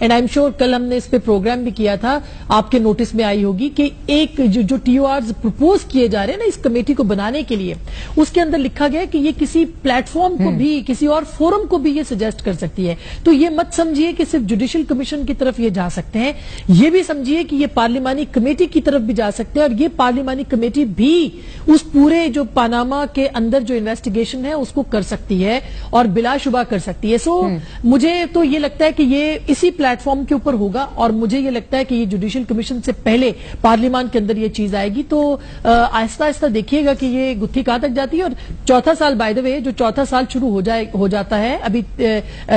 And I am sure کل ہم نے اس پہ پروگرام بھی کیا تھا، آپ کے نوٹس میں آئی ہوگی کہ ایک جو ٹی او آرز پرپوز کیے جا رہے ہیں نا اس کمیٹی کو بنانے کے لیے، اس کے اندر لکھا گیا کہ یہ کسی پلیٹ فارم کو بھی، کسی اور فورم کو بھی یہ سجیسٹ کر سکتی ہے. تو یہ مت سمجھیے کہ صرف جوڈیشل کمیشن کی طرف یہ جا سکتے ہیں، یہ بھی سمجھیے کہ یہ پارلیمانی کمیٹی کی طرف بھی جا سکتے ہیں، اور یہ پارلیمانی کمیٹی بھی اس پورے جو پاناما کے اندر جو انویسٹیگیشن ہے اس کو کر سکتی ہے اور بلا شبہ کر سکتی ہے. سو مجھے تو یہ لگتا ہے کہ یہ اسی پلیٹ فارم کے اوپر ہوگا، اور مجھے یہ لگتا ہے کہ یہ جوڈیشل کمیشن سے پہلے پارلیمان کے اندر یہ چیز آئے گی. تو آہستہ آہستہ دیکھیے گا کہ یہ گتھی کہاں تک جاتی ہے. اور چوتھا سال بائی دا وے جو چوتھا سال شروع ہو جاتا ہے، ابھی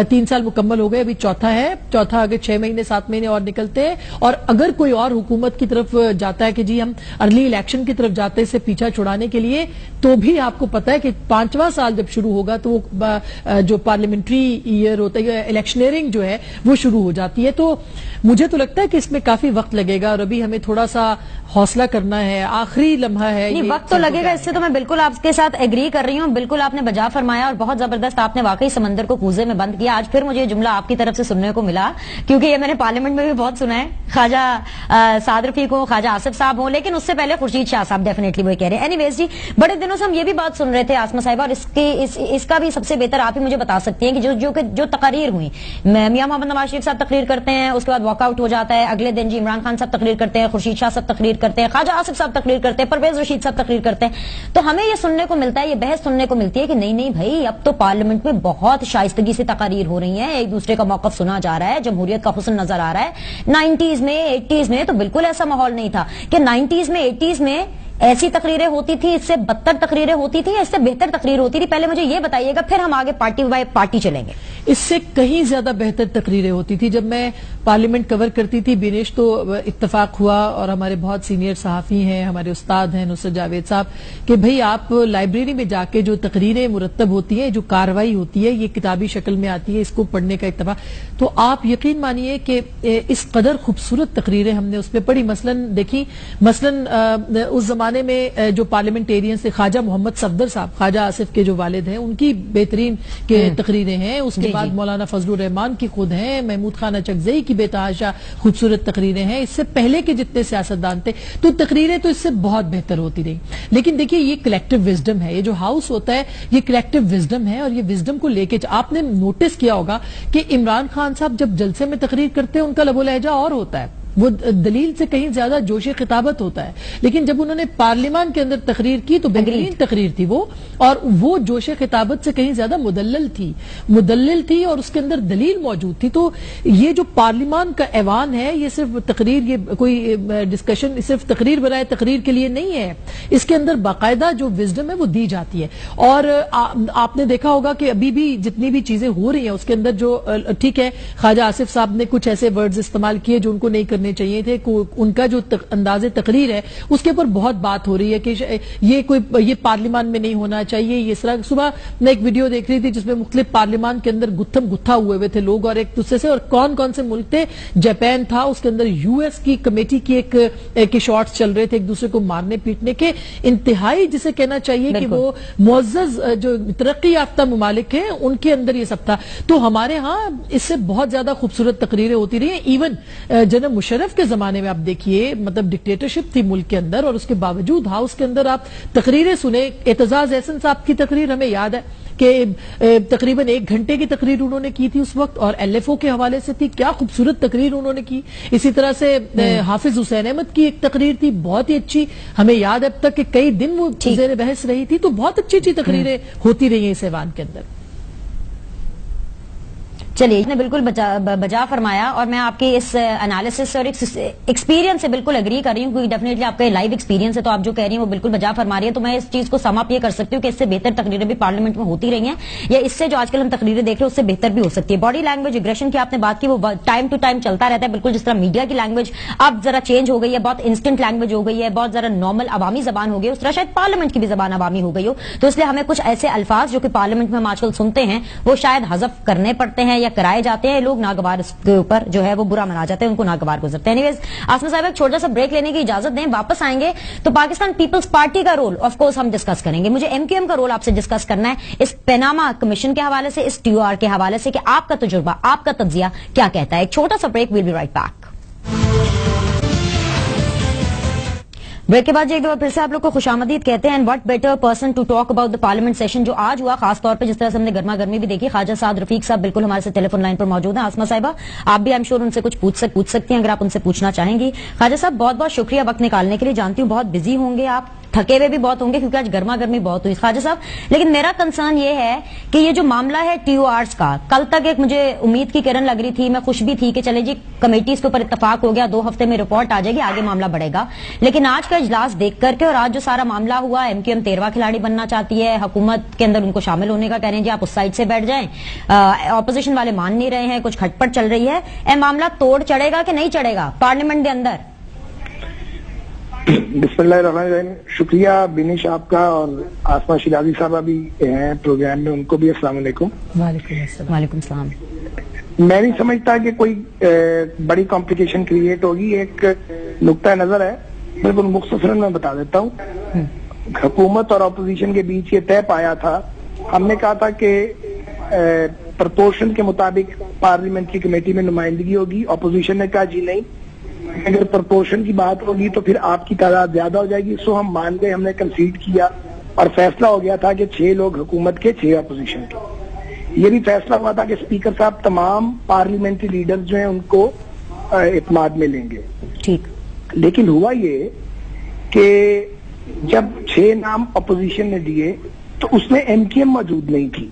3 سال مکمل ہو گئے، ابھی چوتھا ہے، چوتھا اگر 6 مہینے 7 مہینے اور نکلتے ہیں، اور اگر کوئی اور حکومت کی طرف جاتا ہے کہ جی ہم ارلی الیکشن کی طرف جاتے سے پیچھا چھڑانے کے لیے، تو بھی آپ کو پتا ہے کہ 5واں سال جب شروع ہوگا تو وہ جو پارلیمنٹری ایئر ہوتا ہے، الیکشنئرنگ جو ہے وہ شروع ہو جاتی ہے. تو مجھے تو لگتا ہے کہ اس میں کافی وقت لگے گا، اور ابھی ہمیں تھوڑا سا حوصلہ کرنا ہے، آخری لمحہ ہے. نہیں وقت تو لگے گا، اس سے تو میں بالکل آپ کے ساتھ ایگری کر رہی ہوں. بالکل آپ نے بجا فرمایا، اور بہت زبردست آپ نے واقعی سمندر کو کوزے میں بند کیا. آج پھر مجھے یہ جملہ آپ کی طرف سے سننے کو ملا، کیونکہ یہ میں نے پارلیمنٹ میں بھی بہت سنا ہے، خواجہ سعد رفیق ہوں، خواجہ آصف صاحب ہوں، لیکن اس سے پہلے خورشید شاہ صاحب ڈیفینیٹلی وہی کہہ رہے ہیں. اینی ویز جی، بڑے دنوں سے ہم یہ بھی بات سن رہے تھے آسما صاحبہ، اور اس کا بھی سب سے بہتر آپ ہی مجھے بتا سکتی ہیں کہ جو تقاریر ہوئی، میاں محمد نواز شریف صاحب تقریر کرتے ہیں، اس کے بعد واک آؤٹ ہو جاتا ہے، اگلے دن جی عمران خان صاحب تقریر کرتے ہیں، خورشید شاہ صاحب تقریر کرتے ہیں، خواجہ آصف صاحب تقریر کرتے ہیں، پرویز رشید صاحب تقریر کرتے ہیں. تو ہمیں یہ سننے کو ملتا ہے، یہ بحث سننے کو ملتی ہے کہ نہیں بھائی، اب تو پارلیمنٹ میں بہت شائستگی سے تقاریر ہو رہی ہیں، ایک دوسرے کا موقف سنا جا رہا ہے، جمہوریت کا حسن نظر آ رہا ہے. 90s میں 80s میں تو بالکل ایسا ماحول نہیں تھا کہ 90s میں 80s میں ایسی تقریریں ہوتی تھی، اس سے بدتر تقریریں ہوتی تھی یا اس سے بہتر تقریر ہوتی تھی؟ پہلے مجھے یہ بتائیے گا، پھر ہم آگے پارٹی بائی پارٹی چلیں گے. اس سے کہیں زیادہ بہتر تقریریں ہوتی تھی. جب میں پارلیمنٹ کور کرتی تھی بینیش، تو اتفاق ہوا، اور ہمارے بہت سینئر صحافی ہیں، ہمارے استاد ہیں نصرت جاوید صاحب، کہ بھئی آپ لائبریری میں جا کے جو تقریریں مرتب ہوتی ہیں، جو کاروائی ہوتی ہے، یہ کتابی شکل میں آتی ہے، اس کو پڑھنے کا اتفاق، تو آپ یقین مانیے کہ اس قدر خوبصورت تقریریں ہم نے اس پہ پڑھی. مثلاً اس زمانے میں جو پارلیمنٹیرین سے خواجہ محمد صفدر صاحب، خواجہ آصف کے جو والد ہیں، ان کی بہترین تقریریں ہیں. اس کے بعد مولانا فضل الرحمان کی خود ہیں، محمود خان اچکزئی کی بے تحاشا خوبصورت تقریریں ہیں. اس سے پہلے کے جتنے سیاستدان تھے، تو تقریریں تو اس سے بہت بہتر ہوتی رہی. لیکن دیکھیے یہ کلیکٹو وزڈم ہے، یہ جو ہاؤس ہوتا ہے یہ کلیکٹو وزڈم ہے، اور یہ وزڈم کو لے کے آپ نے نوٹس کیا ہوگا کہ عمران خان صاحب جب جلسے میں تقریر کرتے ہیں ان کا لب و لہجہ اور ہوتا ہے، وہ دلیل سے کہیں زیادہ جوش خطابت ہوتا ہے. لیکن جب انہوں نے پارلیمان کے اندر تقریر کی تو بہترین تقریر تھی وہ، اور وہ جوش خطابت سے کہیں زیادہ مدلل تھی، اور اس کے اندر دلیل موجود تھی. تو یہ جو پارلیمان کا ایوان ہے، یہ صرف تقریر، یہ کوئی ڈسکشن صرف تقریر برائے تقریر کے لیے نہیں ہے، اس کے اندر باقاعدہ جو وزڈم ہے وہ دی جاتی ہے. اور آپ نے دیکھا ہوگا کہ ابھی بھی جتنی بھی چیزیں ہو رہی ہیں اس کے اندر جو ٹھیک ہے، خواجہ آصف صاحب نے کچھ ایسے ورڈز استعمال کیے جو ان کو نہیں کرنے چاہیے تھے، ان کا جو انداز تقریر ہے اس کے اوپر بہت بات ہو رہی ہے کہ یہ پارلیمان میں نہیں ہونا چاہیے. یہ اس طرح صبح میں ایک ویڈیو دیکھ رہی تھی جس میں مختلف پارلیمان کے اندر گتھا ہوئے تھے لوگ، اور ایک دوسرے سے، اور کون سے ملک تھے، جاپان تھا، اس کے اندر یو ایس کی کمیٹی کی ایک شارٹس چل رہے تھے ایک دوسرے کو مارنے پیٹنے کے. انتہائی جسے کہنا چاہیے کہ وہ معزز جو ترقی یافتہ ممالک ہیں ان کے اندر یہ سب تھا. تو ہمارے ہاں اس سے بہت زیادہ خوبصورت تقریریں ہوتی رہی ہیں. ایون جناب مشرف کے زمانے میں آپ دیکھیے، مطلب ڈکٹیٹرشپ تھی ملک کے اندر، اور اس کے باوجود ہاؤس کے اندر آپ تقریریں سنیں. اعتزاز احسن صاحب کی تقریر ہمیں یاد ہے کہ تقریباً 1 گھنٹے کی تقریر انہوں نے کی تھی اس وقت، اور ایل ایف او کے حوالے سے تھی. کیا خوبصورت تقریر انہوں نے کی. اسی طرح سے حافظ حسین احمد کی ایک تقریر تھی بہت ہی اچھی، ہمیں یاد ہے اب تک کہ کئی دن وہ زیر بحث رہی تھی. تو بہت اچھی تقریریں ہوتی رہی ہیں اس ایوان کے اندر. چلیے، نے بالکل بجا فرمایا، اور میں آپ کی اس انالیسس اور ایکسپیرینس سے بالکل اگری کر رہی ہوں، کیونکہ ڈیفینیٹلی آپ کا لائیو ایکسپیرینس ہے، تو آپ جو کہہ رہی ہیں وہ بالکل بجا فرما رہی ہے. تو میں اس چیز کو سم اپ یہ کر سکتی ہوں کہ اس سے بہتر تقریریں بھی پارلیمنٹ میں ہوتی رہی ہیں، یا اس سے جو آج کل ہم تقریریں دیکھ رہے ہیں اس سے بہتر بھی ہو سکتی ہے. باڈی لینگویج اگریشن کی آپ نے بات کی، وہ ٹائم ٹو ٹائم چلتا رہتا ہے، بالکل جس طرح میڈیا کی لینگویج اب ذرا چینج ہو گئی ہے، بہت انسٹنٹ لینگویج ہو گئی ہے، بہت ذرا نارمل عوامی زبان ہو گئی ہے، اس طرح شاید پارلیمنٹ کی بھی زبان عوامی ہو گئی ہو. تو اس لیے ہمیں کچھ ایسے الفاظ جو کہ پارلیمنٹ میں ہم آج کل سنتے ہیں وہ شاید حذف کرنے پڑتے ہیں، یا کرائے جاتے ہیں لوگ ناگوار اس کے اوپر جو ہے وہ برا منا جاتے ہیں, ان کو ناگوار گزرتے ہیں. اینیویز آسما صاحب ایک چھوٹا سا بریک لینے کی اجازت دیں, واپس آئیں گے تو پاکستان پیپلز پارٹی کا رول آف کورس ہم ڈسکس کریں گے. مجھے ایم کیو ایم کا رول آپ سے ڈسکس کرنا ہے اس پیناما کمیشن کے حوالے سے, اس ٹی او آر کے حوالے سے, کہ آپ کا تجربہ, آپ کا تجزیہ کیا کہتا ہے. ایک چھوٹا سا break, we'll be right back. Break کے بعد ایک دفعہ پھر سے آپ لوگ کو خوش آمدید کہتے ہیں. And what better person to talk about the parliament session جو آج ہوا, خاص طور پہ جس طرح سے ہم نے گرما گرمی بھی دیکھی. خواجہ سعد رفیق صاحب بالکل ہمارے سے ٹیلی فون لائن پر موجود ہیں. آسما صاحبہ آپ بھی آئی ایم شیور ان سے کچھ پوچھ سکتی ہیں اگر آپ ان سے پوچھنا چاہیں گی. خواجہ صاحب بہت بہت شکریہ وقت نکالنے کے لیے. جانتی ہوں بہت بزی ہوں گے آپ, تھکے ہوئے بھی بہت ہوں گے کیونکہ آج گرما گرمی بہت ہوئی. خواجہ صاحب لیکن میرا کنسرن یہ ہے کہ یہ جو معاملہ ہے ٹی او آرز کا, کل تک ایک مجھے امید کی کرن لگ رہی تھی, میں خوش بھی تھی کہ چلے جی کمیٹیز کے اوپر اتفاق ہو گیا, 2 ہفتے میں رپورٹ آ جائے گی, آگے معاملہ بڑھے گا. لیکن آج کا اجلاس دیکھ کر کے اور آج جو سارا معاملہ ہوا, ایم کیو ایم 13واں کھلاڑی بننا چاہتی ہے, حکومت کے اندر ان کو شامل ہونے کا کہہ رہے ہیں جی آپ اس سائڈ سے بیٹھ جائیں, اپوزیشن والے مان نہیں رہے ہیں, کچھ کھٹپٹ چل رہی ہے. معاملہ توڑ چڑھے گا کہ نہیں چڑھے گا پارلیمنٹ کے اندر؟ بسم اللہ الرحمن الرحیم. شکریہ بینش آپ کا, اور آسما شیرازی صاحبہ بھی ہیں پروگرام میں, ان کو بھی السلام علیکم. وعلیکم السلام. وعلیکم السلام. میں نہیں سمجھتا کہ کوئی بڑی کمپلیکیشن کریٹ ہوگی. ایک نقطہ نظر ہے, بالکل مختصراً میں بتا دیتا ہوں. حکومت اور اپوزیشن کے بیچ یہ طے پایا تھا, ہم نے کہا تھا کہ پرپورشن کے مطابق پارلیمنٹری کمیٹی میں نمائندگی ہوگی. اپوزیشن نے کہا جی نہیں, اگر پرپورشن کی بات ہوگی تو پھر آپ کی تعداد زیادہ ہو جائے گی. سو ہم مان گئے, ہم نے کنسیڈ کیا اور فیصلہ ہو گیا تھا کہ 6 لوگ حکومت کے, 6 اپوزیشن کے. یہ بھی فیصلہ ہوا تھا کہ اسپیکر صاحب تمام پارلیمنٹری لیڈرز جو ہیں ان کو اعتماد میں لیں گے. ٹھیک. لیکن ہوا یہ کہ جب 6 نام اپوزیشن نے دیے تو اس میں ایم کیو ایم موجود نہیں تھی.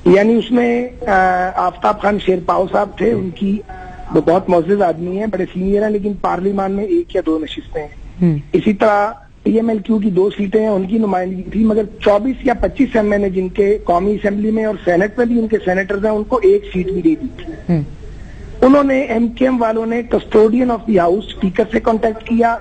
یعنی اس میں آفتاب خان شیرپاؤ صاحب تھے, ان کی وہ بہت معزز آدمی ہیں, بڑے سینئر ہیں, لیکن پارلیمان میں 1 یا 2 نشستیں ہیں. اسی طرح پی ایم ایل کیو کی 2 سیٹیں ہیں, ان کی نمائندگی تھی, مگر 24 یا 25 ایم این اے جن کے قومی اسمبلی میں اور سینٹ میں بھی ان کے سینیٹرز ہیں, ان کو 1 سیٹ بھی دے دی تھی. انہوں نے ایم کیو ایم والوں نے custodian of the house speaker سے کانٹیکٹ کیا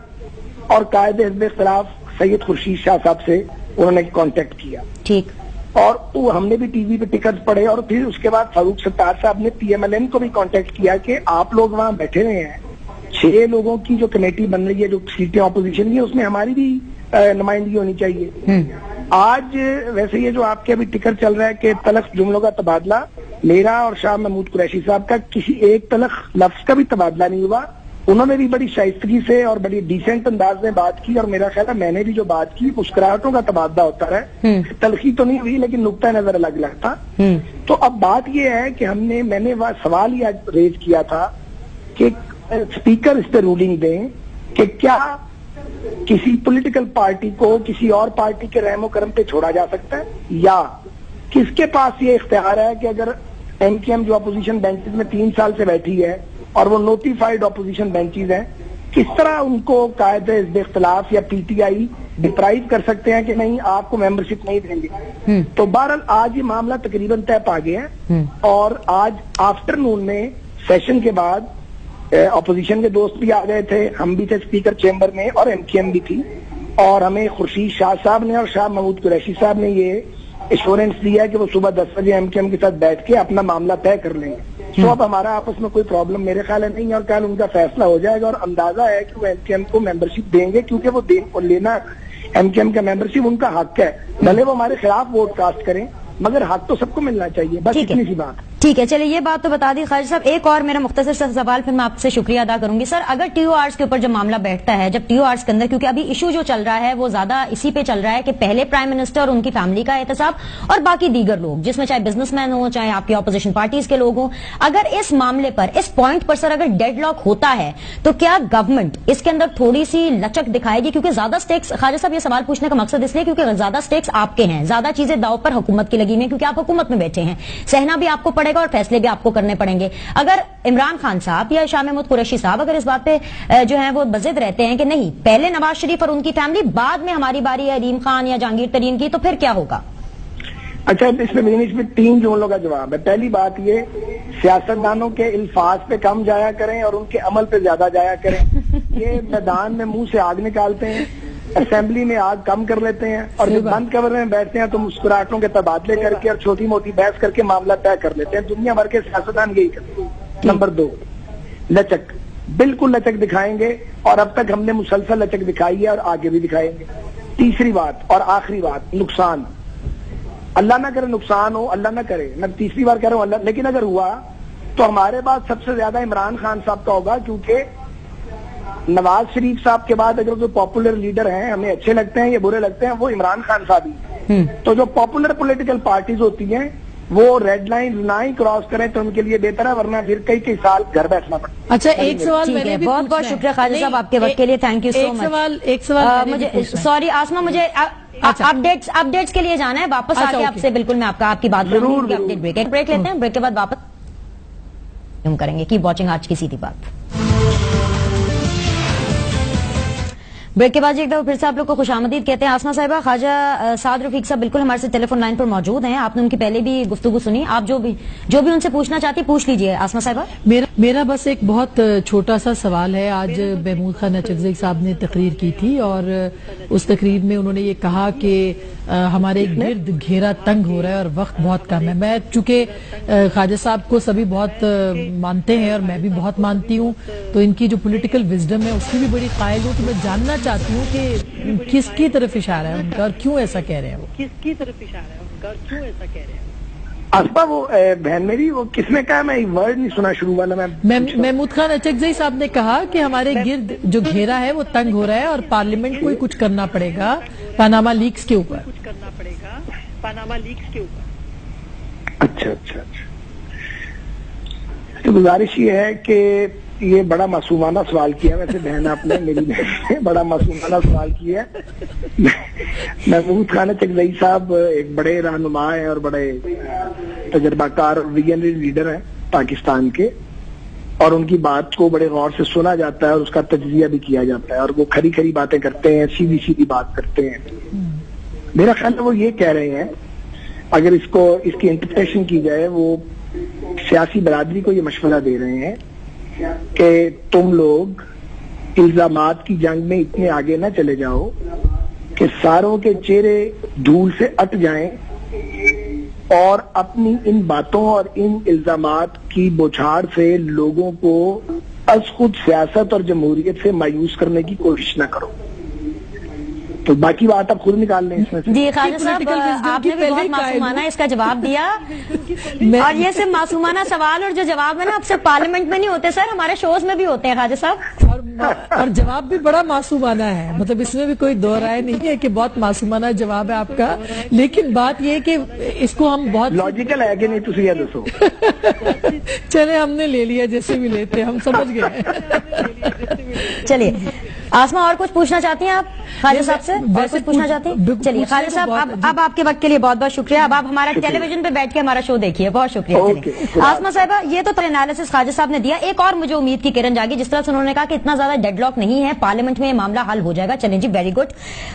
اور قائد حزب اختلاف سید خورشید شاہ صاحب سے انہوں نے کانٹیکٹ کیا. ٹھیک. اور ہم نے بھی ٹی وی پہ ٹکٹ پڑھے, اور پھر اس کے بعد فاروق ستار صاحب نے پی ایم ایل این کو بھی کانٹیکٹ کیا کہ آپ لوگ وہاں بیٹھے ہوئے ہیں, 6 لوگوں کی جو کمیٹی بن رہی ہے, جو سیٹیں اپوزیشن کی, اس میں ہماری بھی نمائندگی ہونی چاہیے. آج ویسے یہ جو آپ کے ابھی ٹکٹ چل رہا ہے کہ تلخ جملوں کا تبادلہ, میرا اور شاہ محمود قریشی صاحب کا کسی ایک تلخ لفظ کا بھی تبادلہ نہیں ہوا. انہوں نے بھی بڑی شائستگی سے اور بڑی ڈیسنٹ انداز میں بات کی, اور میرا خیال ہے میں نے بھی جو بات کی مسکراہٹوں کا تبادلہ ہوتا رہا. تلخی تو نہیں ہوئی لیکن نقطہ نظر الگ الگ تھا. تو اب بات یہ ہے کہ میں نے سوال ہی آج ریز کیا تھا کہ اسپیکر اس پہ رولنگ دیں کہ کیا کسی پولیٹیکل پارٹی کو کسی اور پارٹی کے رحم و کرم پہ چھوڑا جا سکتا ہے, یا کس کے پاس یہ اختیار ہے کہ اگر ایم کیو ایم جو اپوزیشن بینچز میں 3 سال سے بیٹھی ہے اور وہ نوٹیفائڈ اپوزیشن بینچز ہیں, کس طرح ان کو قائد حزب اختلاف یا پی ٹی آئی ڈپرائیو کر سکتے ہیں کہ نہیں آپ کو ممبرشپ نہیں دیں گے. تو بہرحال آج یہ معاملہ تقریباً طے پا گیا ہے, اور آج آفٹر نون میں سیشن کے بعد اپوزیشن کے دوست بھی آ گئے تھے, ہم بھی تھے اسپیکر چیمبر میں, اور ایم کیو ایم بھی تھی, اور ہمیں خورشید شاہ صاحب نے اور شاہ محمود قریشی صاحب نے یہ ایشورنس دیا کہ وہ صبح 10 بجے ایم کیو ایم کے ساتھ بیٹھ کے اپنا معاملہ طے کر لیں گے. سو اب ہمارا آپس میں کوئی پرابلم میرے خیال ہے نہیں ہے, اور کل ان کا فیصلہ ہو جائے گا, اور اندازہ ہے کہ وہ ایم کیو ایم کو ممبرشپ دیں گے, کیونکہ وہ لینا ایم کیو ایم کا ممبرشپ ان کا حق ہے, بھلے وہ ہمارے خلاف ووٹ کاسٹ کریں مگر حق تو سب کو ملنا چاہیے. بس اتنی سی بات. ٹھیک ہے, چلیے یہ بات تو بتا دی. خواجہ صاحب ایک اور میرا مختصر سا سوال, پھر میں آپ سے شکریہ ادا کروں گی. سر اگر ٹی او آرز کے اوپر جب معاملہ بیٹھتا ہے, جب ٹی او آرز کے اندر, کیونکہ ابھی ایشو جو چل رہا ہے وہ زیادہ اسی پہ چل رہا ہے کہ پہلے پرائم منسٹر اور ان کی فیملی کا احتساب اور باقی دیگر لوگ, جس میں چاہے بزنس مین ہوں چاہے آپ کی اپوزیشن پارٹیز کے لوگ ہوں, اگر اس معاملے پر اس پوائنٹ پر سر اگر ڈیڈ لاک ہوتا ہے تو کیا گورنمنٹ اس کے اندر تھوڑی سی لچک دکھائے گی؟ کیونکہ زیادہ سٹیکس, خواجہ صاحب یہ سوال پوچھنے کا مقصد اس لیے کیونکہ زیادہ سٹیکس آپ کے ہیں, زیادہ چیزیں داؤ پر حکومت کی لگی ہوئی ہیں, کیونکہ آپ حکومت میں بیٹھے ہیں, سہنا بھی آپ کو پڑے گا اور فیصلے بھی آپ کو کرنے پڑیں گے. اگر عمران خان صاحب یا شاہ محمود قریشی صاحب اگر اس بات پہ جو ہے وہ بضد رہتے ہیں کہ نہیں پہلے نواز شریف اور ان کی فیملی, بعد میں ہماری باری ہے علیم خان یا جہانگیر ترین کی, تو پھر کیا ہوگا؟ اچھا, اس میں 3 جملوں کا جواب ہے. پہلی بات یہ, سیاستدانوں کے الفاظ پہ کم جایا کریں اور ان کے عمل پہ زیادہ جایا کریں. یہ میدان میں منہ سے آگ نکالتے ہیں, اسمبلی میں آگ کم کر لیتے ہیں اور جب بند کمرے میں بیٹھتے ہیں تو مسکراہٹوں کے تبادلے کر کے اور چھوٹی موٹی بحث کر کے معاملہ طے کر لیتے ہیں. دنیا بھر کے سیاستدان یہی کرتے ہیں. نمبر 2 لچک, بالکل لچک دکھائیں گے اور اب تک ہم نے مسلسل لچک دکھائی ہے اور آگے بھی دکھائیں گے. تیسری بات اور آخری بات, نقصان. اللہ نہ کرے نقصان ہو, اللہ نہ کرے, میں تیسری بار کہہ رہا ہوں اللہ, لیکن اگر ہوا تو ہمارے پاس سب سے زیادہ عمران خان صاحب کا ہوگا, کیونکہ نواز شریف صاحب کے بعد اگر جو پاپولر لیڈر ہیں, ہمیں اچھے لگتے ہیں یا برے لگتے ہیں, وہ عمران خان صاحب ہی ہیں. تو جو پاپولر پولیٹیکل پارٹیز ہوتی ہیں وہ ریڈ لائن نہ ہی کراس کریں تو ان کے لیے بہتر ہے, ورنہ پھر کئی سال گھر بیٹھنا پڑتا ہے. اچھا ایک سوال میں نے بھی بہت بہت شکریہ خواجہ صاحب آپ کے وقت کے لیے, تھینک یو سو مچ. ایک سوال مجھے سوری آسما, مجھے اپڈیٹس کے لیے جانا ہے, واپس آ کے آپ سے بالکل میں آپ کی بات ضرور. بریک لیتے ہیں, بریک کے بعد واپس کریں گے. کیپ واچنگ آج کی سیدھی بات. بریک کے بعد ایک دفعہ پھر سے آپ لوگ کو خوش آمدید کہتے ہیں. آسما صاحبہ, خواجہ سعد رفیق صاحب بالکل ہمارے سے ٹیلی فون لائن پر موجود ہیں. آپ نے ان کی پہلے بھی گفتگو سنی, آپ جو بھی ان سے پوچھنا چاہتی پوچھ لیجئے. آسما صاحبہ, میرا بس ایک بہت چھوٹا سا سوال ہے. آج محمود خان اچکزئی صاحب نے تقریر کی تھی اور اس تقریر میں انہوں نے یہ کہا کہ ہمارے گرد گھیرا تنگ ہو رہا ہے اور وقت بہت کم ہے. میں چونکہ خواجہ صاحب کو سبھی بہت مانتے ہیں اور میں بھی بہت مانتی ہوں, تو ان کی جو پولیٹیکل وزڈم ہے اس کی بھی بڑی قائل ہوں. تو میں جاننا چاہتی ہوں کہ کس کی طرف اشارہ ہے ان کا اور کیوں ایسا کہہ رہے ہیں وہ. اسپا, وہ بہن میری, وہ کس نے کہا, میں ورڈ نہیں سنا شروع والا. محمود خان اچکزئی صاحب نے کہا کہ ہمارے گرد جو گھیرا ہے وہ تنگ ہو رہا ہے اور پارلیمنٹ کو کچھ کرنا پڑے گا پاناما لیکس کے اوپر. اچھا, گزارش یہ ہے کہ یہ بڑا معصومانہ سوال کیا ویسے بہن آپ نے, میری بہن نے بڑا معصومانہ سوال کیا ہے. محمود خان اچکزئی صاحب ایک بڑے رہنما ہیں اور بڑے تجربہ کار ویژنری لیڈر ہیں پاکستان کے, اور ان کی بات کو بڑے غور سے سنا جاتا ہے اور اس کا تجزیہ بھی کیا جاتا ہے, اور وہ کھری باتیں کرتے ہیں, سیدھی بات کرتے ہیں. میرا خیال ہے وہ یہ کہہ رہے ہیں, اگر اس کی انٹرپریٹیشن کی جائے, وہ سیاسی برادری کو یہ مشورہ دے رہے ہیں کہ تم لوگ الزامات کی جنگ میں اتنے آگے نہ چلے جاؤ کہ ساروں کے چہرے دھول سے اٹ جائیں اور اپنی ان باتوں اور ان الزامات کی بوچھاڑ سے لوگوں کو از خود سیاست اور جمہوریت سے مایوس کرنے کی کوشش نہ کرو. تو باقی بات آپ خود نکال لیں اس میں سے. جی خواجہ صاحب, آپ نے بھی بہت معصومانہ اس کا جواب دیا, اور یہ صرف معصومانہ سوال اور جو جواب ہے نا اب صرف پارلیمنٹ میں نہیں ہوتے سر, ہمارے شوز میں بھی ہوتے ہیں خواجہ صاحب, اور جواب بھی بڑا معصومانہ ہے. مطلب اس میں بھی کوئی دو رائے نہیں ہے کہ بہت معصومانہ جواب ہے آپ کا, لیکن بات یہ ہے کہ اس کو ہم بہت لاجیکل ہے کہ نہیں, تسی یہ دسو. چلے ہم نے لے لیا جیسے بھی لیتے, ہم سمجھ گئے. چلیے آسما, اور کچھ پوچھنا چاہتی ہیں آپ خواجہ صاحب سے, اور کچھ پوچھنا چاہتے ہیں؟ چلیے خواجہ صاحب, اب آپ کے وقت کے لیے بہت بہت شکریہ. اب آپ ہمارا ٹیلی ویژن پہ بیٹھ کے ہمارا شو دیکھیے, بہت شکریہ. آسما صاحبہ, یہ تو انالیسس خواجہ صاحب نے دیا. ایک اور مجھے امید کی کرن جاگی, جس طرح سے انہوں نے کہا کہ اتنا زیادہ ڈیڈ لاک نہیں ہے, پارلیمنٹ میں یہ معاملہ حل ہو جائے گا. چلیں جی, ویری گڈ,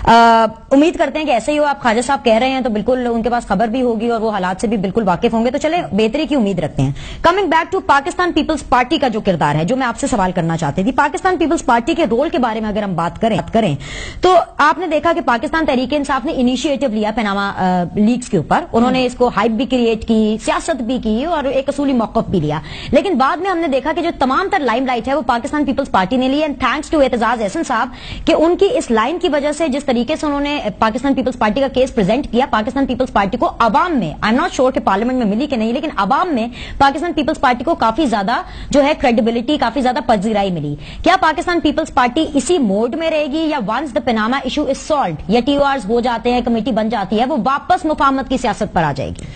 امید کرتے ہیں کہ ایسے ہی ہو. آپ خواجہ صاحب کہہ رہے ہیں تو بالکل ان کے پاس خبر بھی ہوگی اور وہ حالات سے بھی بالکل واقف ہوں گے, تو چلے بہتری کی امید رکھتے ہیں. Coming back to Pakistan Peoples Party کا جو کردار ہے, جو میں آپ سے سوال کرنا چاہتی تھی, پاکستان پیپلز پارٹی کے رول کے بارے میں اگر ہم بات کریں تو آپ نے دیکھا کہ پاکستان تحریک انصاف نے انیشیٹو لیا پاناما لیکس کے اوپر. انہوں نے اس کو ہائپ بھی کریٹ کی, سیاست بھی کی اور ایک اصولی موقف بھی لیا, لیکن بعد میں ہم نے دیکھا کہ جو تمام تر لائم لائٹ ہے وہ پاکستان پیپلز پارٹی نے لی. And thanks to Aitzaz Ahsan صاحب کہ ان کی اس لائن کی وجہ سے, جس طریقے سے انہوں نے پاکستان پیپلز پارٹی کا کیس پریزنٹ کیا, پاکستان پیپلز پارٹی کو عوام میں, آئی ایم ناٹ شیور کہ پارلیمنٹ میں ملی کہ نہیں, لیکن عوام میں پاکستان پیپلز پارٹی کو کافی زیادہ جو ہے کریڈیبلٹی, کافی زیادہ پذیرائی ملی. کیا پاکستان پیپلز پارٹی اسی موڈ میں رہے گی, یا once the Panama issue is solved, یا ٹی او آرز ہو جاتے ہیں, کمیٹی بن جاتی ہے, وہ واپس مفاہمت کی سیاست پر آ جائے گی؟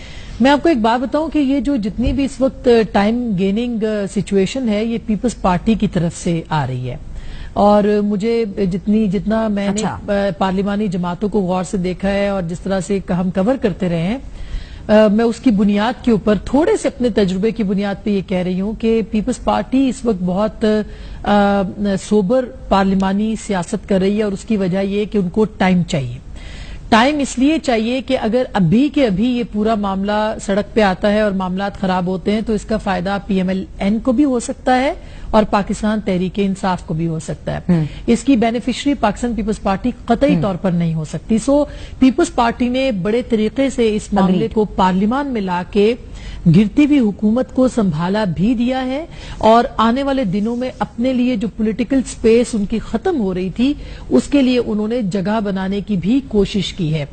میں آپ کو ایک بات بتاؤں کہ یہ جو جتنی بھی اس وقت ٹائم گیننگ سچویشن ہے, یہ پیپلز پارٹی کی طرف سے آ رہی ہے, اور مجھے جتنا میں نے پارلیمانی جماعتوں کو غور سے دیکھا ہے اور جس طرح سے ہم کور کرتے رہے ہیں, میں اس کی بنیاد کے اوپر تھوڑے سے اپنے تجربے کی بنیاد پہ یہ کہہ رہی ہوں کہ پیپلز پارٹی اس وقت بہت سوبر پارلیمانی سیاست کر رہی ہے, اور اس کی وجہ یہ کہ ان کو ٹائم چاہیے. ٹائم اس لیے چاہیے کہ اگر ابھی کے ابھی یہ پورا معاملہ سڑک پہ آتا ہے اور معاملات خراب ہوتے ہیں تو اس کا فائدہ پی ایم ایل این کو بھی ہو سکتا ہے اور پاکستان تحریک انصاف کو بھی ہو سکتا ہے. اس کی بینیفیشری پاکستان پیپلز پارٹی قطعی طور پر نہیں ہو سکتی. سو پیپلز پارٹی نے بڑے طریقے سے اس معاملے کو پارلیمان میں لا کے گرتی ہوئی حکومت کو سنبھالا بھی دیا ہے اور آنے والے دنوں میں اپنے لیے جو پولیٹیکل سپیس ان کی ختم ہو رہی تھی اس کے لیے انہوں نے جگہ بنانے کی بھی کوشش کی ہے.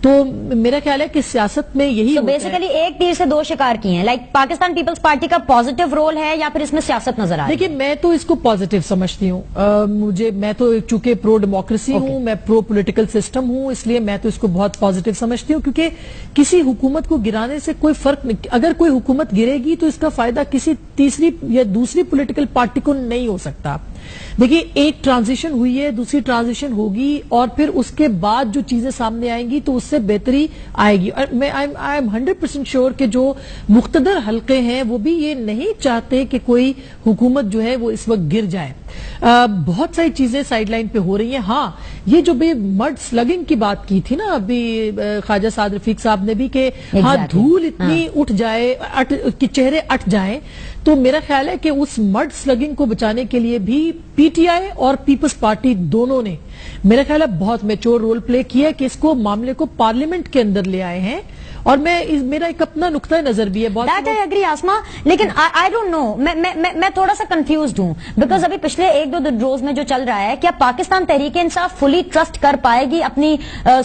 تو میرا خیال ہے کہ سیاست میں یہی بیسیکلی ایک تیر سے دو شکار کیے ہیں. لائک پاکستان پیپلز پارٹی کا پازیٹو رول ہے یا پھر اس میں سیاست نظر آ رہی ہے؟ دیکھیے میں تو اس کو پازیٹو سمجھتی ہوں. میں تو چونکہ پرو ڈیموکریسی ہوں, میں پرو پولیٹیکل سسٹم ہوں, اس لیے میں تو اس کو بہت پازیٹو سمجھتی ہوں کیونکہ کسی حکومت کو گرانے سے کوئی فرق نہیں. اگر کوئی حکومت گرے گی تو اس کا فائدہ کسی تیسری یا دوسری پولیٹیکل پارٹی کو نہیں ہو سکتا. دیکھیے ایک ٹرانزیشن ہوئی ہے, دوسری ٹرانزیشن ہوگی اور پھر اس کے بعد جو چیزیں سامنے آئیں گی تو اس سے بہتری آئے گی. اور میں آئی ایم 100% شیور کہ جو مقتدر حلقے ہیں وہ بھی یہ نہیں چاہتے کہ کوئی حکومت جو ہے وہ اس وقت گر جائے. بہت ساری چیزیں سائیڈ لائن پہ ہو رہی ہیں. ہاں یہ جو بھی مڈ سلگنگ کی بات کی تھی نا ابھی خواجہ سعد رفیق صاحب نے بھی کہ ہاں دھول اتنی اٹھ جائے کہ چہرے اٹھ جائیں, تو میرا خیال ہے کہ اس مڈ سلگنگ کو بچانے کے لیے بھی پی ٹی آئی اور پیپلز پارٹی دونوں نے میرا خیال ہے بہت میچور رول پلے کیا کہ اس کو معاملے کو پارلیمنٹ کے اندر لے آئے ہیں. اور میرا ایک اپنا نقطہ نظر بھی ہے بہت. دیٹ آئی ایگری آسما, لیکن آئی ڈونٹ نو, میں تھوڑا سا کنفیوزڈ ہوں بیکاز ابھی پچھلے ایک دو روز میں جو چل رہا ہے, کیا پاکستان تحریک انصاف فلی ٹرسٹ کر پائے گی اپنی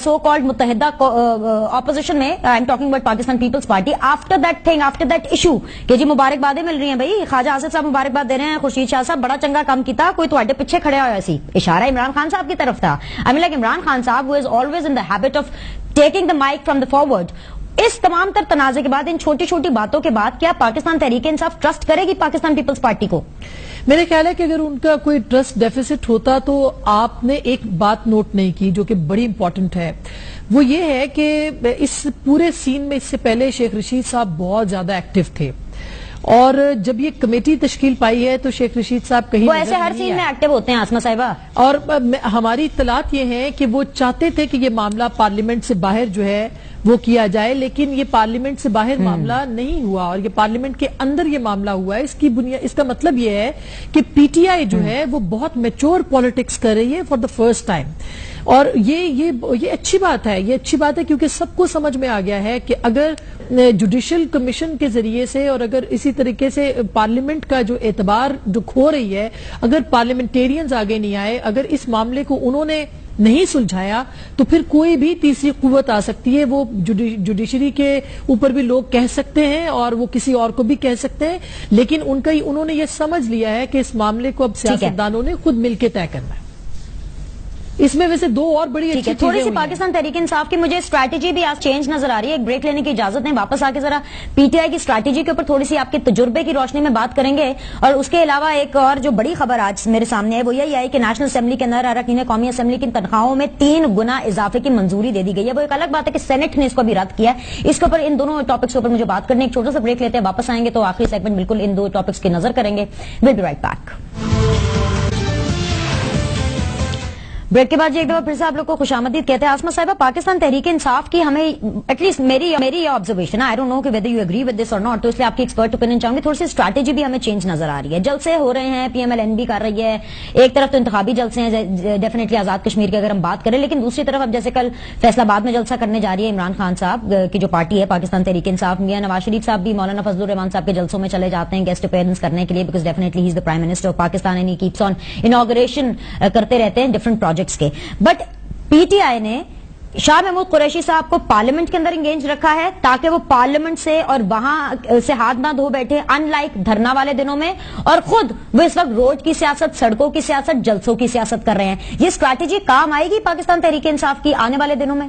سو کالڈ متحدہ اپوزیشن میں, I am talking about Pakistan Peoples Party, after that thing, after that issue کہ جی مبارکبادیں مل رہی ہیں بھائی, خواجہ آصف صاحب مبارکباد دے رہے ہیں, خورشید شاہ صاحب بڑا چنگا کام کیتا, کوئی تواڈے پیچھے کھڑے ہوا سی, اشارہ عمران خان صاحب کی طرف تھا. آئی مین لائک عمران خان صاحب who is always in the habit of taking the mic from the forward. اس تمام تر تنازع کے بعد, ان چھوٹی چھوٹی باتوں کے بعد, کیا پاکستان تحریک انصاف ٹرسٹ کرے گی پاکستان پیپلز پارٹی کو؟ میرے خیال ہے کہ اگر ان کا کوئی ٹرسٹ ڈیفیسٹ ہوتا تو آپ نے ایک بات نوٹ نہیں کی جو کہ بڑی امپورٹنٹ ہے. وہ یہ ہے کہ اس پورے سین میں اس سے پہلے شیخ رشید صاحب بہت زیادہ ایکٹیو تھے اور جب یہ کمیٹی تشکیل پائی ہے تو شیخ رشید صاحب کہیں وہ ایسے ہر سین میں ایکٹیو ہوتے ہیں آسما صاحبہ, اور ہماری اطلاعات یہ ہیں کہ وہ چاہتے تھے کہ یہ معاملہ پارلیمنٹ سے باہر جو ہے وہ کیا جائے, لیکن یہ پارلیمنٹ سے باہر معاملہ نہیں ہوا اور یہ پارلیمنٹ کے اندر یہ معاملہ ہوا ہے. اس کا مطلب یہ ہے کہ پی ٹی آئی جو ہے وہ بہت میچور پالیٹکس کر رہی ہے فار دا فرسٹ ٹائم, اور یہ اچھی بات ہے. یہ اچھی بات ہے کیونکہ سب کو سمجھ میں آ گیا ہے کہ اگر جوڈیشل کمیشن کے ذریعے سے اور اگر اسی طریقے سے پارلیمنٹ کا جو اعتبار جو کھو رہی ہے, اگر پارلیمنٹیرینز آگے نہیں آئے, اگر اس معاملے کو انہوں نے نہیں سلجھایا تو پھر کوئی بھی تیسری قوت آ سکتی ہے. وہ جوڈیشری کے اوپر بھی لوگ کہہ سکتے ہیں اور وہ کسی اور کو بھی کہہ سکتے ہیں, لیکن انہوں نے یہ سمجھ لیا ہے کہ اس معاملے کو اب سیاستدانوں نے خود مل کے طے کرنا ہے. اس میں ویسے دو اور بڑی اچھی تھوڑی سی پاکستان تحریک انصاف کی مجھے اسٹریٹجی بھی آج چینج نظر آ رہی ہے. ایک بریک لینے کی اجازت ہے, واپس آ کے ذرا پی ٹی آئی کی اسٹریٹجی کے اوپر تھوڑی سی آپ کے تجربے کی روشنی میں بات کریں گے. اور اس کے علاوہ ایک اور جو بڑی خبر آج میرے سامنے ہے وہ یہی ہے کہ نیشنل اسمبلی کے اندر اراکین قومی اسمبلی کی تنخواہوں میں 3 گنا اضافے کی منظوری دے دی گئی ہے. وہ ایک الگ بات ہے کہ سینٹ نے اس کو بھی رد کیا ہے. اس کے اوپر ان دونوں ٹاپکس کے اوپر مجھے بات کرنے, ایک چھوٹا سا بریک لیتے ہیں, واپس آئیں گے تو آخری سیگمنٹ بالکل ان دو ٹاپکس کی نظر کریں گے. Will be right back. Break کے بعد ایک دفعہ پھر سے آپ لوگ کو خوش آمدید کہتے ہیں. آسما صاحبہ, پاکستان تحریک انصاف کی ہمیں ایٹ لیسٹ میری یہ آبزرویشن, آئی ڈونٹ نو کہ whether you agree with this اور ناٹ, تو اس لیے آپ کی ایکسپرٹ اوپینین چاہوں گی. تھوڑی سی اسٹریٹجی بھی ہمیں چینج نظر آ رہی ہے. جلسے ہو رہے ہیں, پی ایم ایل این بھی کر رہی ہے, ایک طرف تو انتخابی جلسے ہیں ڈیفینیٹلی آزاد کشمیر کے اگر ہم بات کریں, لیکن دوسری طرف اب جیسے کل فیصل آباد میں جلسہ کرنے جا رہی ہے عمران خان صاحب کی جو پارٹی ہے پاکستان تحریک انصاف, میاں نواز شریف صاحب بھی مولانا فضل الرحمان صاحب کے جلسوں میں چلے جاتے ہیں گیسٹ اپیئرنس کرنے کے لیے, because definitely he is the prime minister of Pakistan and he keeps on inauguration کرتے رہتے ہیں ڈفرنٹ پروجیکٹس کے. بٹ پی ٹی آئی نے شاہ محمود قریشی صاحب کو پارلیمنٹ کے اندر انگیج رکھا ہے تاکہ وہ پارلیمنٹ سے اور وہاں سے ہاتھ نہ دھو بیٹھے, ان لائک دھرنا والے دنوں میں, اور خود وہ اس وقت روڈ کی سیاست, سڑکوں کی سیاست, جلسوں کی سیاست کر رہے ہیں. یہ اسٹریٹجی کام آئے گی پاکستان تحریک انصاف کی آنے والے دنوں میں؟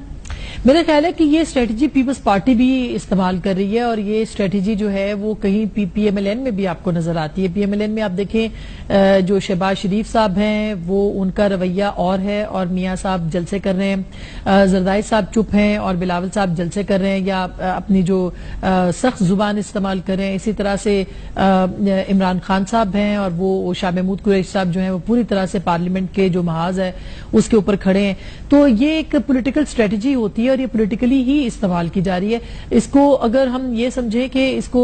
میرا خیال ہے کہ یہ اسٹریٹجی پیپلز پارٹی بھی استعمال کر رہی ہے اور یہ اسٹریٹجی جو ہے وہ کہیں پی ایم ایل این میں بھی آپ کو نظر آتی ہے. پی ایم ایل این میں آپ دیکھیں جو شہباز شریف صاحب ہیں وہ ان کا رویہ اور ہے اور میاں صاحب جلسے کر رہے ہیں, زردائی صاحب چپ ہیں اور بلاول صاحب جلسے کر رہے ہیں یا اپنی جو سخت زبان استعمال کر رہے ہیں. اسی طرح سے عمران خان صاحب ہیں اور وہ شاہ محمود قریشی صاحب جو ہیں وہ پوری طرح سے پارلیمنٹ کے جو محاذ ہے اس کے اوپر کھڑے ہیں. تو یہ ایک پولیٹیکل اسٹریٹجی ہوتی ہے اور یہ پولیٹیکلی ہی استعمال کی جا رہی ہے. اس کو اگر ہم یہ سمجھیں کہ اس کو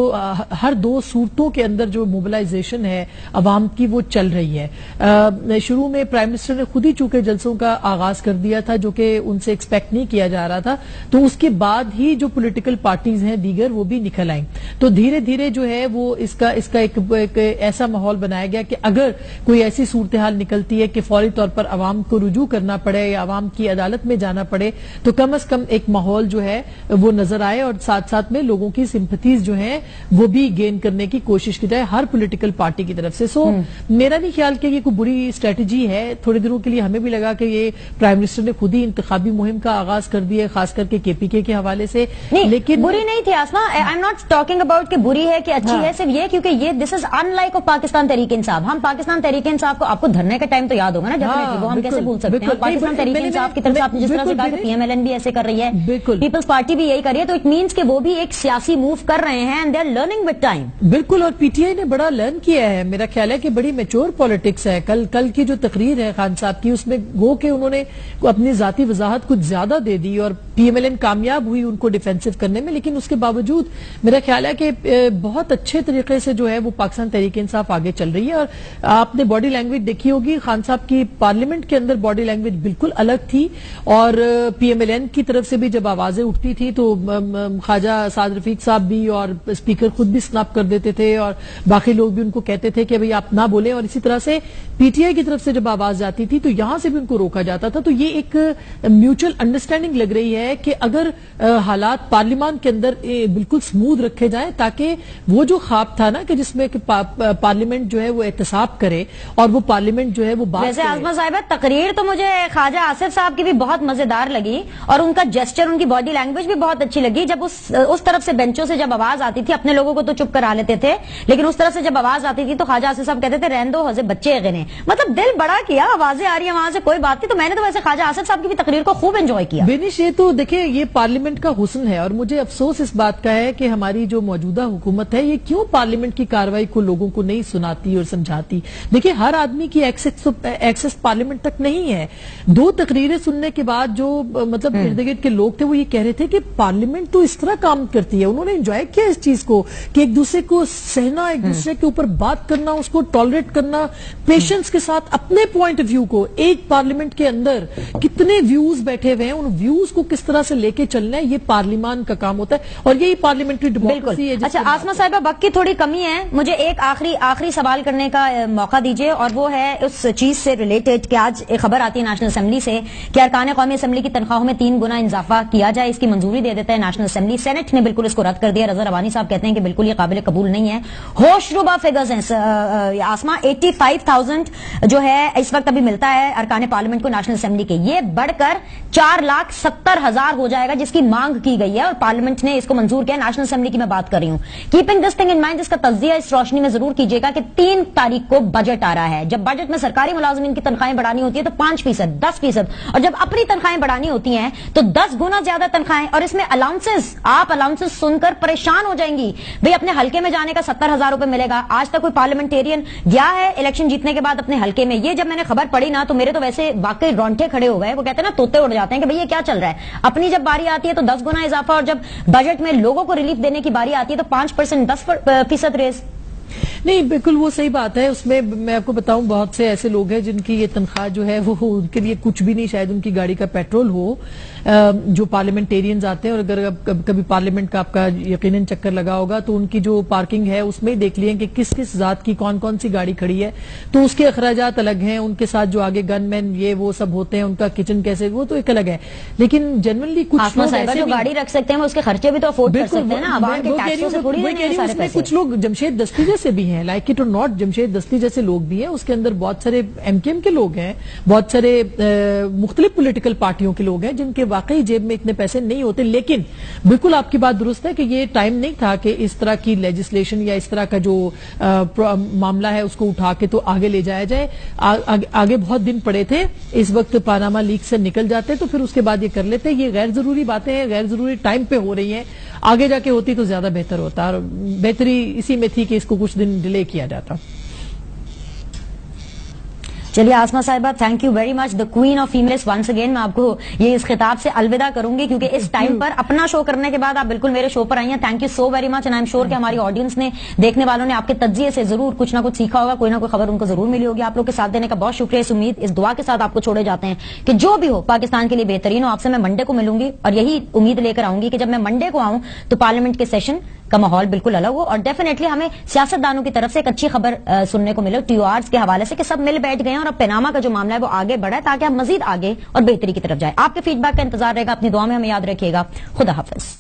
ہر دو صورتوں کے اندر جو موبلائزیشن ہے عوام کی وہ چل رہی ہے. شروع میں پرائم منسٹر نے خود ہی چونکہ جلسوں کا آغاز کر دیا تھا جو کہ ان سے ایکسپیکٹ نہیں کیا جا رہا تھا, تو اس کے بعد ہی جو پولیٹیکل پارٹیز ہیں دیگر وہ بھی نکل آئیں. تو دھیرے دھیرے جو ہے وہ اس کا ایک ایسا ماحول بنایا گیا کہ اگر کوئی ایسی صورتحال نکلتی ہے کہ فوری طور پر عوام کو رجوع کرنا پڑے یا عوام کی عدالت میں جانا پڑے تو کم از کم ایک ماحول جو ہے وہ نظر آئے اور ساتھ ساتھ میں لوگوں کی سمپتھیز جو ہیں وہ بھی گین کرنے کی کوشش کی جائے ہر پولیٹیکل پارٹی کی طرف سے. سو میرا نہیں خیال کہ یہ کوئی بری اسٹریٹجی ہے. تھوڑے دنوں کے لیے ہمیں بھی لگا کہ یہ پرائم منسٹر نے خود ہی انتخابی مہم کا آغاز کر دیا ہے خاص کر کے کے پی کے حوالے سے, لیکن بری نہیں تھی Asma. I am not talking about کہ بری ہے کہ اچھی ہے, صرف یہ کیونکہ یہ دس از in like of Pakistan Tehreek Insaf. ہم پاکستان تحریک انصاف کو آپ کو دھرنے کا ٹائم تو یاد ہوگا نا, ڈیفینیٹلی وہ ہم کیسے بھول سکتے ہیں. پاکستان تحریک انصاف کی طرف سے آپ نے جس طرح سے کہا کہ پی ایم ایل این بھی ایسے کر رہی ہے, پیپلز پارٹی بھی یہی کر رہی ہے, تو اٹ مینس کہ وہ بھی ایک سیاسی موو کر رہے ہیں and they are learning with time. بالکل, اور پی ٹی آئی نے بڑا لرن کیا ہے. میرا خیال ہے کہ بڑی میچور پالیٹکس ہے. کل کی جو تقریر ہے خان صاحب کی اس میں گو کہ انہوں نے اپنی ذاتی وضاحت کچھ زیادہ دے دی اور پی ایم ایل این کامیاب ہوئی ان کو ڈیفینسو کرنے میں, لیکن اس کے باوجود میرا خیال ہے کہ بہت اچھے طریقے سے جو ہے وہ پاکستان تحریک انصاف آگے چل رہی ہے. اور آپ نے باڈی لینگویج دیکھی ہوگی, خان صاحب کی پارلیمنٹ کے اندر باڈی لینگویج بالکل الگ تھی اور پی ایم ایل این کی طرف سے بھی جب آوازیں اٹھتی تھی تو خواجہ سعد رفیق صاحب بھی اور اسپیکر خود بھی سنپ کر دیتے تھے اور باقی لوگ بھی ان کو کہتے تھے کہ بھئی آپ نہ بولیں, اور اسی طرح سے پی ٹی آئی کی طرف سے جب آواز جاتی تھی تو یہاں سے بھی ان کو روکا جاتا تھا. تو یہ ایک میوچل انڈرسٹینڈنگ لگ رہی ہے کہ اگر حالات پارلیمان کے اندر بالکل سموتھ رکھے جائیں تاکہ وہ جو خواب تھا نا کہ جس میں کہ پارلیمنٹ جو ہے وہ احتساب کرے اور وہ پارلیمنٹ جو ہے وہ بات ویسے آزما صاحبہ تقریر تو مجھے خواجہ آصف صاحب کی بھی بہت مزیدار لگی اور ان کا جسچر, ان کی باڈی لینگویج بھی بہت اچھی لگی. جب اس طرف سے بینچوں سے جب آواز آتی تھی, اپنے لوگوں کو تو چپ کرا لیتے تھے, لیکن اس طرف سے جب آواز آتی تھی تو خواجہ آصف صاحب کہتے تھے رہن دو حضرت بچے گنے, مطلب دل بڑا کیا, آوازیں آ رہی ہیں وہاں سے کوئی بات نہیں. تو میں نے تو ویسے خواجہ آصف صاحب کی بھی تقریر کو خوب انجوائے کیا. بینش یہ تو دیکھیں یہ پارلیمنٹ کا حسن ہے اور مجھے افسوس اس بات کا ہے کہ ہماری جو موجودہ حکومت ہے یہ کیوں پارلیمنٹ کی کارروائی کو لوگوں کو نہیں سناتی اور سمجھاتی. دیکھیں ہر آدمی کی ایکسس پارلیمنٹ تک نہیں ہے. 2 تقریریں سننے کے بعد جو مطلب ارد گرد کے لوگ تھے وہ یہ کہہ رہے تھے کہ پارلیمنٹ تو اس طرح کام کرتی ہے. انہوں نے انجوائے کیا اس چیز کو کہ ایک دوسرے کو سہنا, ایک دوسرے کے اوپر بات کرنا, اس کو ٹالریٹ کرنا, پیشنس کے ساتھ اپنے پوائنٹ آف ویو کو. ایک پارلیمنٹ کے اندر کتنے ویوز بیٹھے ہوئے ہیں, ان ویوز کو کس طرح سے لے کے چلنا ہے, یہ پارلیمان کا کام ہوتا ہے اور یہی پارلیمنٹری ڈیموکریسی ہے. اچھا آسما صاحبہ وقت کی تھوڑی کمی ہے, مجھے ایک آخری سوال کرنے کا موقع دیجیے اور وہ ہے اس چیز سے ریلیٹڈ کہ آج ایک خبر آتی ہے نیشنل اسمبلی سے کہ ارکان قومی اسمبلی کی تنخواہوں میں 3 گنا اضافہ کیا جائے, اس کی منظوری دے دیتا ہے نیشنل اسمبلی. سینٹ نے بالکل اس کو رد کر دیا. رضا روانی صاحب کہتے ہیں کہ بالکل یہ قابل قبول نہیں ہے. ہوش ربا فگرز ہیں آسما, 85,000 جو ہے اس وقت ابھی ملتا ہے ارکان پارلیمنٹ کو نیشنل اسمبلی کے, یہ بڑھ کر 4,70,000 ہو جائے گا جس کی مانگ کی گئی ہے اور پارلیمنٹ نے اس کو منظور کیا. نیشنل اسمبلی کی میں بات کر رہی ہوں. Keeping this thing in mind, اس کا تجزیہ اس روشنی میں ضرور کیجیے گا کہ 3 تاریخ کو بجٹ آ رہا ہے. جب بجٹ میں سرکاری ملازمین کی تنخواہیں بڑھانی ہوتی ہے تو 5%, 10%, اور جب اپنی تنخواہیں بڑھانی ہوتی ہیں تو 10 گنا زیادہ تنخواہیں. اور اس میں الاؤنسز, آپ الاؤنسز سن کر پریشان ہو جائیں گی. بھئی اپنے حلقے میں جانے کا 70,000 روپے ملے گا. آج تک کوئی پارلیمنٹیرین گیا ہے الیکشن جیتنے کے بعد اپنے حلقے میں؟ یہ جب میں نے خبر پڑھی نا تو میرے تو ویسے واقعی رونٹے کھڑے ہو گئے. وہ کہتے ہیں نا طوطے اڑ جاتے ہیں کہ بھئی یہ کیا چل رہا ہے. اپنی جب باری آتی ہے تو 10 گنا اضافہ, اور جب بجٹ میں لوگوں کو ریلیف دینے کی باری آتی ہے تو 5%, 10% ریز. نہیں بالکل وہ صحیح بات ہے. اس میں میں آپ کو بتاؤں بہت سے ایسے لوگ ہیں جن کی یہ تنخواہ جو ہے وہ ان کے لیے کچھ بھی نہیں, شاید ان کی گاڑی کا پیٹرول ہو. جو پارلیمنٹیرینز آتے ہیں اور اگر کبھی پارلیمنٹ کا آپ کا یقیناً چکر لگا ہوگا تو ان کی جو پارکنگ ہے اس میں دیکھ لیں کہ کس کس ذات کی کون کون سی گاڑی کھڑی ہے, تو اس کے اخراجات الگ ہیں. ان کے ساتھ جو آگے گن مین یہ وہ سب ہوتے ہیں, ان کا کچن کیسے, وہ تو ایک الگ ہے. لیکن جنرلی کچھ جو گاڑی رکھ سکتے ہیں اس کے خرچے بھی تو افورڈ کر سکتے ہیں نا. کچھ لوگ جمشید دستگیر سے بھی ہیں, لائک اٹ اور ناٹ. جمشید دستی جیسے لوگ بھی ہیں, اس کے اندر بہت سارے MKM کے لوگ ہیں, بہت سارے مختلف پولیٹیکل پارٹیوں کے لوگ ہیں جن کے واقعی جیب میں اتنے پیسے نہیں ہوتے. لیکن بالکل آپ کی بات درست ہے کہ یہ ٹائم نہیں تھا کہ اس طرح کی لیجسلیشن یا اس طرح کا جو معاملہ ہے اس کو اٹھا کے تو آگے لے جایا جائے. آگے بہت دن پڑے تھے, اس وقت پاناما لیک سے نکل جاتے تو پھر اس کے بعد یہ کر لیتے. یہ غیر ضروری باتیں ہیں, غیر ضروری ٹائم پہ ہو رہی ہیں. آگے جا کے ہوتی تو زیادہ بہتر ہوتا, اور بہتری اسی میں تھی کہ اس کو کچھ دن ڈیلے کیا جاتا. چلیے آسما صاحبہ, thank you very much, the queen of families. Once again میں آپ کو یہ اس خطاب سے الوداع کروں گی کیونکہ اس ٹائم پر اپنا شو کرنے کے بعد آپ بالکل میرے شو پر آئی ہیں. Thank you so very much, and I am sure کہ ہماری آڈینس نے, دیکھنے والوں نے آپ کے تجزیے سے ضرور کچھ نہ کچھ سیکھا ہوگا, کوئی نہ کوئی خبر ان کو ضرور ملی ہوگی. آپ لوگ کے ساتھ دینے کا بہت شکریہ. اس امید, اس دعا کے ساتھ آپ کو چھوڑے جاتے ہیں کہ جو بھی ہو پاکستان کے لیے بہترین ہو. آپ سے میں منڈے کو ملوں گی اور یہی امید لے کر آؤں گی کہ جب میں منڈے کو آؤں تو پارلیمنٹ کے سیشن کا ماحول بالکل الگ ہو, اور ڈیفینیٹلی ہمیں سیاستدانوں کی طرف سے ایک اچھی خبر سننے کو ملے TORs کے حوالے سے کہ سب مل بیٹھ گئے ہیں اور اب پیناما کا جو معاملہ ہے وہ آگے بڑھا ہے تاکہ ہم مزید آگے اور بہتری کی طرف جائیں. آپ کے فیڈ بیک کا انتظار رہے گا. اپنی دعا میں ہمیں یاد رکھیے گا. خدا حافظ.